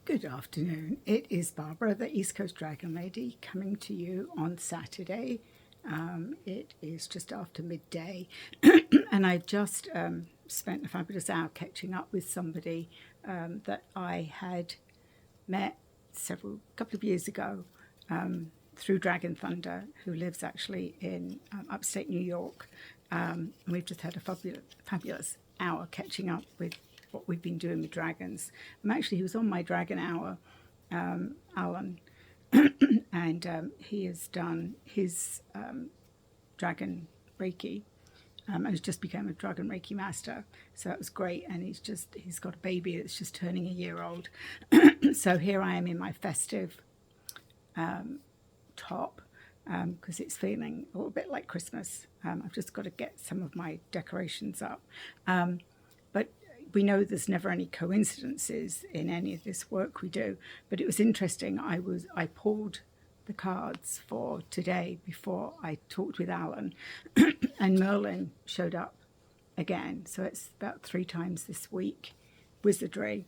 Good afternoon. It is Barbara, the East Coast Dragon Lady, coming to you on Saturday. It is just after midday, and I've just spent a fabulous hour catching up with somebody that I had met couple of years ago through Dragon Thunder, who lives actually in upstate New York. And we've just had a fabulous hour catching up with what we've been doing with dragons. He was on my Dragon Hour, Alan, and he has done his Dragon Reiki, and has just become a Dragon Reiki master. So that was great, and he's got a baby that's just turning a year old. So here I am in my festive top, because it's feeling a little bit like Christmas. I've just got to get some of my decorations up. But we know there's never any coincidences in any of this work we do. But it was interesting. I pulled the cards for today before I talked with Alan, and Merlin showed up again. So it's about 3 times this week, wizardry.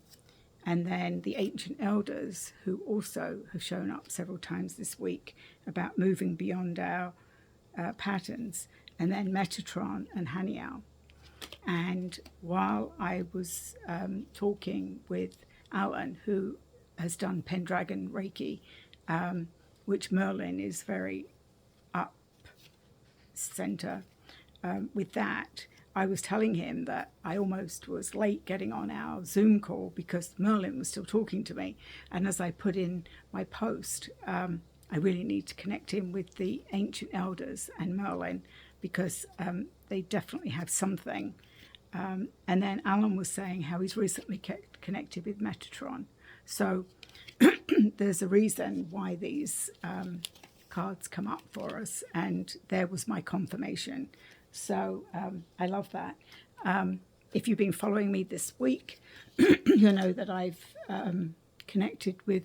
And then the ancient elders, who also have shown up several times this week, about moving beyond our patterns. And then Metatron and Haniel. And while I was talking with Alan, who has done Pendragon Reiki, which Merlin is very up center with that, I was telling him that I almost was late getting on our Zoom call because Merlin was still talking to me. And as I put in my post, I really need to connect him with the ancient elders and Merlin, because they definitely have something. And then Alan was saying how he's recently connected with Metatron. So there's a reason why these cards come up for us, and there was my confirmation. So I love that. If you've been following me this week, you know that I've connected with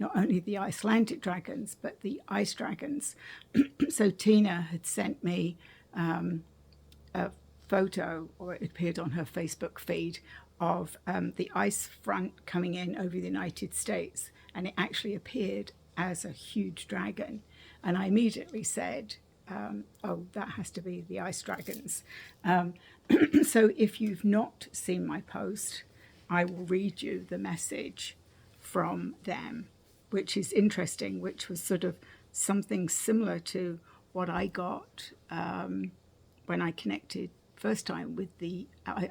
not only the Icelandic dragons, but the ice dragons. So Tina had sent me a photo, or it appeared on her Facebook feed, of the ice front coming in over the United States. And it actually appeared as a huge dragon. And I immediately said, oh, that has to be the ice dragons. So if you've not seen my post, I will read you the message from them, which is interesting, which was sort of something similar to what I got when I connected first time with the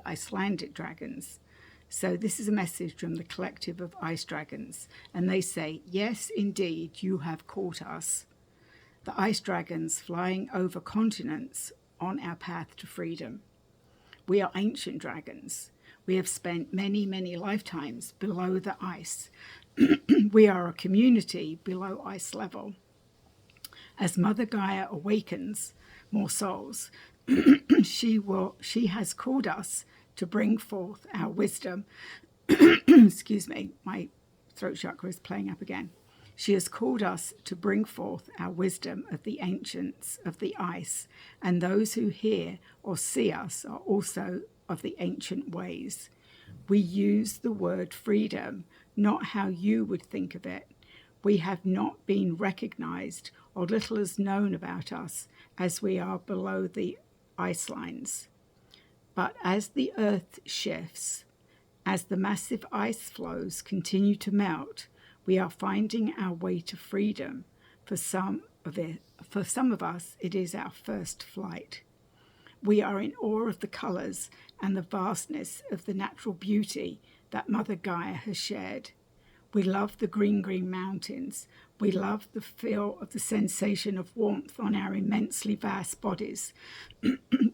Icelandic dragons. So this is a message from the collective of ice dragons, and they say, yes, indeed, you have caught us, the ice dragons flying over continents on our path to freedom. We are ancient dragons. We have spent many, many lifetimes below the ice. We are a community below ice level. As Mother Gaia awakens more souls, she has called us to bring forth our wisdom. Excuse me, my throat chakra is playing up again. She has called us to bring forth our wisdom of the ancients of the ice, and those who hear or see us are also of the ancient ways. We use the word freedom, not how you would think of it. We have not been recognized, or little is known about us, as we are below the ice lines. But as the earth shifts, as the massive ice floes continue to melt, we are finding our way to freedom. For some of us, it is our first flight. We are in awe of the colors and the vastness of the natural beauty that Mother Gaia has shared. We love the green mountains. We love the feel of the sensation of warmth on our immensely vast bodies.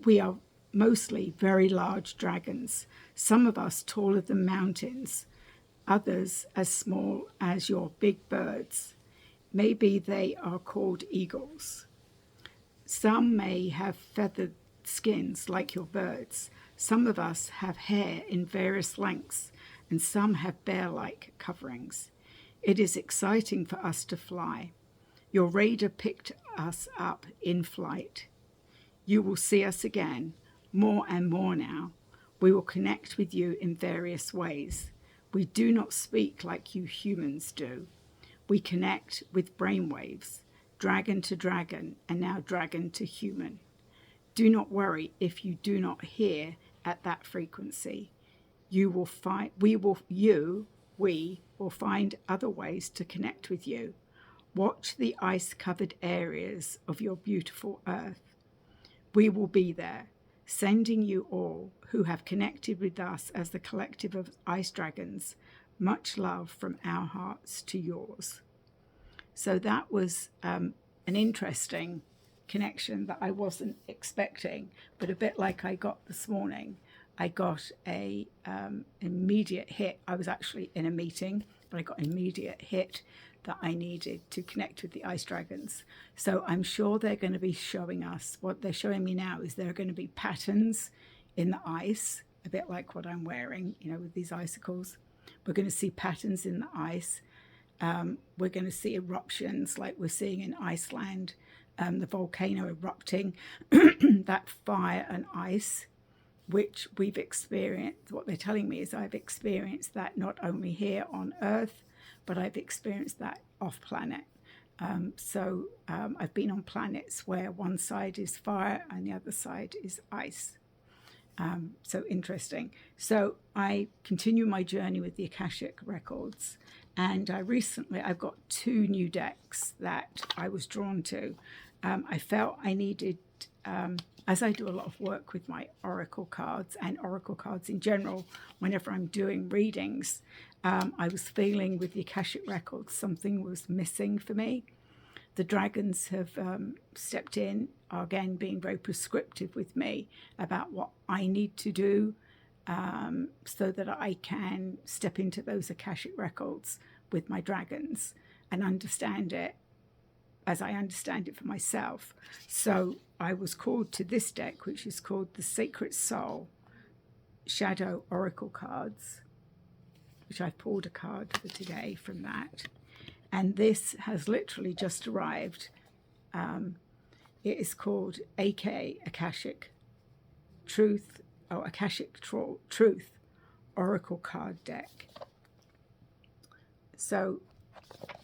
We are mostly very large dragons, some of us taller than mountains, others as small as your big birds. Maybe they are called eagles. Some may have feathered skins like your birds. Some of us have hair in various lengths, and some have bear-like coverings. It is exciting for us to fly. Your raider picked us up in flight. You will see us again, more and more now. We will connect with you in various ways. We do not speak like you humans do. We connect with brainwaves, dragon to dragon, and now dragon to human. Do not worry if you do not hear at that frequency. We will find other ways to connect with you. Watch the ice-covered areas of your beautiful earth. We will be there, sending you all who have connected with us as the collective of ice dragons, much love from our hearts to yours. So that was an interesting connection that I wasn't expecting, but a bit like I got this morning. I got a immediate hit. I was actually in a meeting, but I got an immediate hit that I needed to connect with the ice dragons. So I'm sure they're going to be showing us, what they're showing me now is there are going to be patterns in the ice, a bit like what I'm wearing, with these icicles. We're going to see patterns in the ice. We're going to see eruptions like we're seeing in Iceland, the volcano erupting, that fire and ice, which we've experienced. What they're telling me is I've experienced that not only here on Earth, but I've experienced that off planet. I've been on planets where one side is fire and the other side is ice. So interesting. So I continue my journey with the Akashic records, and I've got 2 new decks that I was drawn to. I felt I needed, as I do a lot of work with my oracle cards and oracle cards in general, whenever I'm doing readings, I was feeling with the Akashic records something was missing for me. The dragons have stepped in, are again being very prescriptive with me about what I need to do, so that I can step into those Akashic records with my dragons and understand it as I understand it for myself. So I was called to this deck, which is called the Sacred Soul Shadow Oracle cards, which I've pulled a card for today from that. And this has literally just arrived. It is called AK Akashic Truth, or Akashic Truth Oracle card deck. So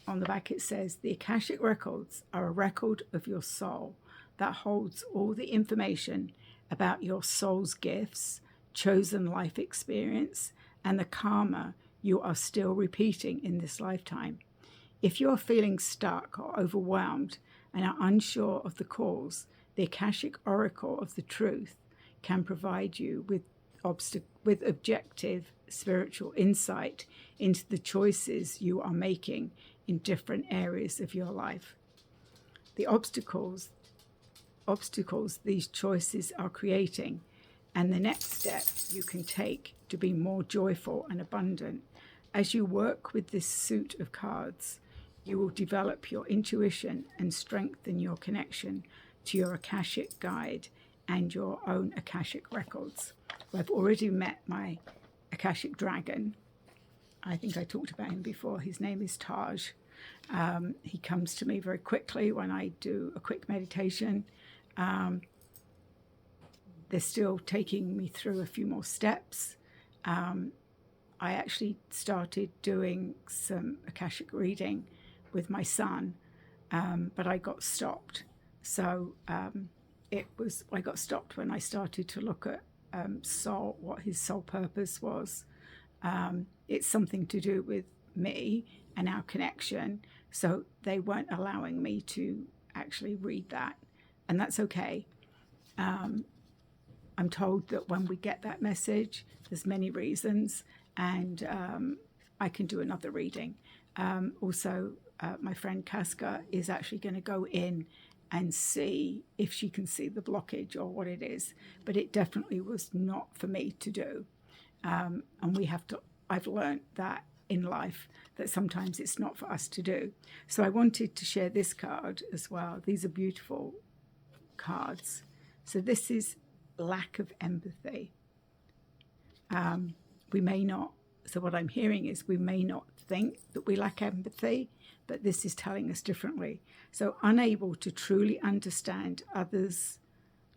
on the back it says, the Akashic records are a record of your soul that holds all the information about your soul's gifts, chosen life experience, and the karma you are still repeating in this lifetime. If you are feeling stuck or overwhelmed and are unsure of the cause, the Akashic Oracle of the Truth can provide you with objective spiritual insight into the choices you are making in different areas of your life. The obstacles these choices are creating, and the next step you can take to be more joyful and abundant. As you work with this suit of cards, you will develop your intuition and strengthen your connection to your Akashic guide and your own Akashic records. I've already met my Akashic dragon. I think I talked about him before. His name is Taj. He comes to me very quickly when I do a quick meditation. They're still taking me through a few more steps. I actually started doing some Akashic reading with my son, but I got stopped. So I got stopped when I started to look at soul, what his soul purpose was. It's something to do with me and our connection. So they weren't allowing me to actually read that, and that's okay. I'm told that when we get that message, there's many reasons, and I can do another reading. Also, my friend Casca is actually going to go in and see if she can see the blockage or what it is. But it definitely was not for me to do. And I've learned that in life, that sometimes it's not for us to do. So I wanted to share this card as well. These are beautiful cards. So this is lack of empathy. So what I'm hearing is we may not think that we lack empathy, but this is telling us differently. So unable to truly understand others,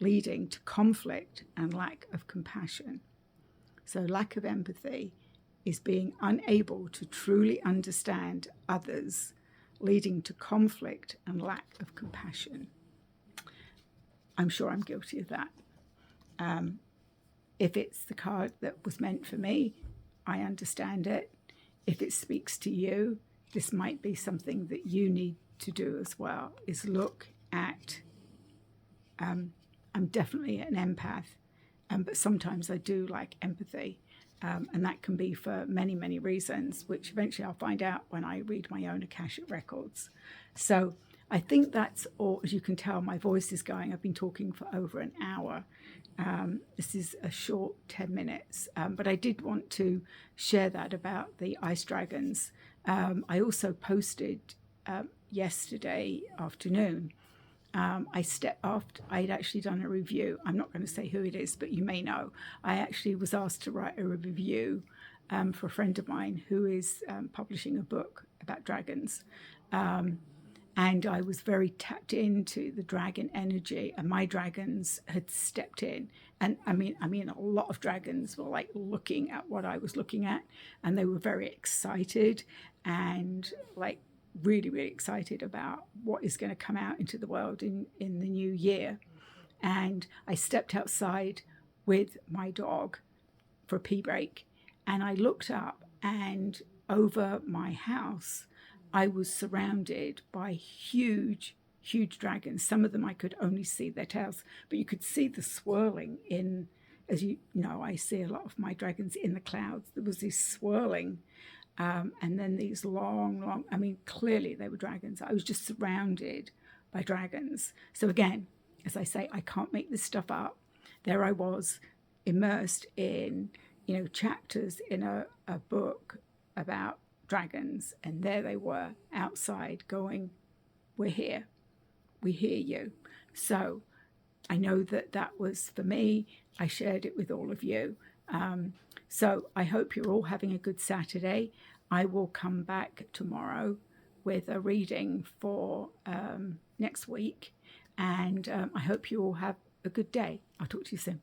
leading to conflict and lack of compassion. So lack of empathy is being unable to truly understand others, leading to conflict and lack of compassion. I'm sure I'm guilty of that. If it's the card that was meant for me, I understand it. If it speaks to you, this might be something that you need to do as well, is look at, I'm definitely an empath, but sometimes I do like empathy. And that can be for many, many reasons, which eventually I'll find out when I read my own Akashic records. So I think that's all. As you can tell, my voice is going. I've been talking for over an hour. This is a short 10 minutes, but I did want to share that about the ice dragons. I also posted yesterday afternoon. I'd actually done a review. I'm not going to say who it is, but you may know. I actually was asked to write a review for a friend of mine who is publishing a book about dragons. And I was very tapped into the dragon energy, and my dragons had stepped in. And I mean, a lot of dragons were like looking at what I was looking at, and they were very excited and like really, really excited about what is going to come out into the world in the new year. And I stepped outside with my dog for a pee break, and I looked up, and over my house, I was surrounded by huge, huge dragons. Some of them I could only see their tails, but you could see the swirling in, as you know, I see a lot of my dragons in the clouds. There was this swirling, and then these long, clearly they were dragons. I was just surrounded by dragons. So again, as I say, I can't make this stuff up. There I was, immersed in, chapters in a book about dragons, and there they were outside going, we're here, we hear you. So I know that was for me. I shared it with all of you. So I hope you're all having a good Saturday. I will come back tomorrow with a reading for next week, and I hope you all have a good day. I'll talk to you soon.